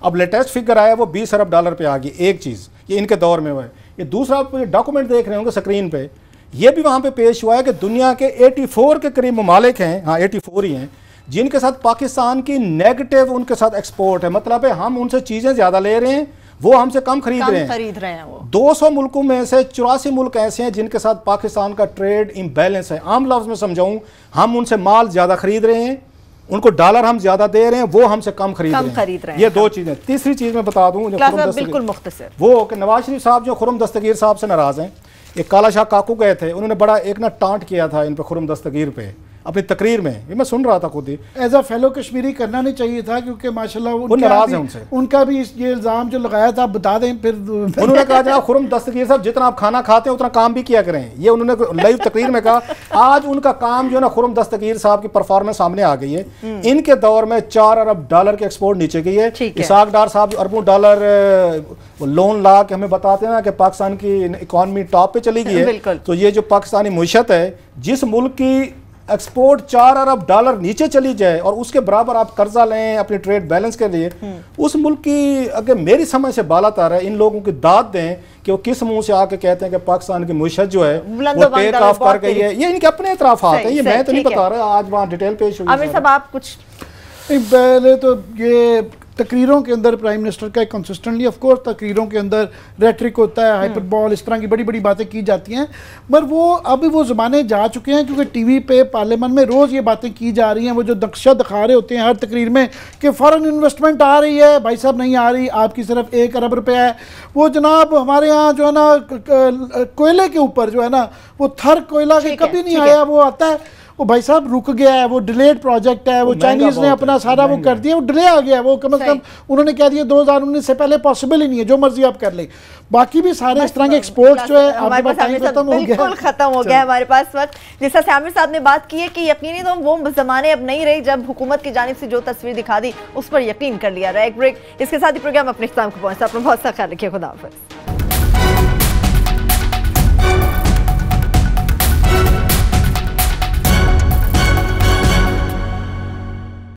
अब लेटेस्ट फिगर आया वो 20 अरब डॉलर पे आ गई। एक चीज़ ये इनके दौर में हुआ है। ये दूसरा आप डॉक्यूमेंट देख रहे होंगे स्क्रीन पे, ये भी वहाँ पे पेश हुआ है कि दुनिया के 84 के करीब ममालिक हैं, हाँ 84 ही हैं, जिनके साथ पाकिस्तान की नेगेटिव उनके साथ एक्सपोर्ट है। मतलब है हम उनसे चीज़ें ज़्यादा ले रहे हैं, वो हमसे कम खरीद रहे हैं। वो 200 मुल्कों में से 84 मुल्क ऐसे हैं जिनके साथ पाकिस्तान का ट्रेड इम्बैलेंस है। आम लफ्ज़ में समझाऊँ, हम उनसे माल ज़्यादा खरीद रहे हैं, उनको डॉलर हम ज्यादा दे रहे हैं, वो हमसे कम खरीद रहे हैं। ये दो चीजें। तीसरी चीज मैं बता दूं, बिल्कुल मुख्तसर, वो कि नवाज शरीफ साहब जो खुर्रम दस्तगीर साहब से नाराज हैं। एक काला शाह काकू गए थे, उन्होंने बड़ा एक ना टांट किया था इन पे, खुर्रम दस्तगीर पे, अपनी तकरीर में। ये मैं सुन रहा था खुद ही। एज अ फेलो कश्मीरी करना नहीं चाहिए था, क्योंकि माशाल्लाह वो नाराज है उनसे। उनका भी ये इल्जाम जो लगाया था, बता दें फिर। उन्होंने कहा जनाब खुर्रम दस्तगीर साहब जितना आप खाना खाते हैं उतना काम भी किया करें। ये उन्होंने लाइव तकरीर में कहा। आज उनका काम जो है ना, खुर्रम दस्तगीर साहब की परफॉर्मेंस सामने आ गई है। इनके दौर में 4 अरब डॉलर की एक्सपोर्ट नीचे गई है। इसाक डार साहब अरबों डॉलर लोन ला के हमें बताते हैं ना कि पाकिस्तान की इकॉनमी टॉप पे चली गई है। तो ये जो पाकिस्तानी मुईशत है, जिस मुल्क की एक्सपोर्ट 4 अरब डॉलर नीचे चली जाए और उसके बराबर आप कर्जा लें अपने ट्रेड बैलेंस के लिए, उस मुल्क की अगर मेरी समझ से बालत आ रहा है, इन लोगों की दाद दें कि वो किस मुंह से आके कहते हैं कि पाकिस्तान की मुईशत जो है वो टेक ऑफ कर गई है। ये इनके अपने इतराफात है, ये मैं तो नहीं बता रहा। आज वहाँ डिटेल पेश हुई। आमिर साहब आप कुछ पहले तो ये तकरीरों के अंदर प्राइम मिनिस्टर का कंसिस्टेंटली, ऑफ कोर्स तकरीरों के अंदर रेटरिक होता है, हाइपरबॉल, इस तरह की बड़ी बड़ी बातें की जाती हैं, मगर वो अब वो ज़माने जा चुके हैं, क्योंकि टीवी पे पार्लियामेंट में रोज़ ये बातें की जा रही हैं। वो जो नक्शा दिखा रहे होते हैं हर तकरीर में कि फ़ॉरेन इन्वेस्टमेंट आ रही है, भाई साहब नहीं आ रही, आपकी सिर्फ 1 अरब रुपया है। वो जनाब हमारे यहाँ जो है ना कोयले के ऊपर जो है ना, वो थर कोयला के कभी नहीं आया, वो आता है, वो भाई साहब रुक गया है, वो डिलेड प्रोजेक्ट है, वो चाइनीज ने अपना सारा वो कर दिया, वो डिले आ गया है। वो कम से कम उन्होंने कह दिया 2019 से पहले पॉसिबल ही नहीं है, जो मर्जी आप कर ले। बाकी भी सारे इस तरह के एक्सपोर्ट जो है हमारे पास बिल्कुल खत्म हो गया हमारे पास वक्त। जैसा आमिर साहब ने बात की है कि यकीनी तो वो जमाने अब नहीं रहे जब हुकूमत की जानिब से जो तस्वीर दिखा दी उस पर यकीन कर लिया रहा है। एक ब्रेक, इसके साथ ही प्रोग्राम अपने इख्तिताम को पहुंचता। अपना बहुत सा ख्याल रखिए। खुदा हाफिज़।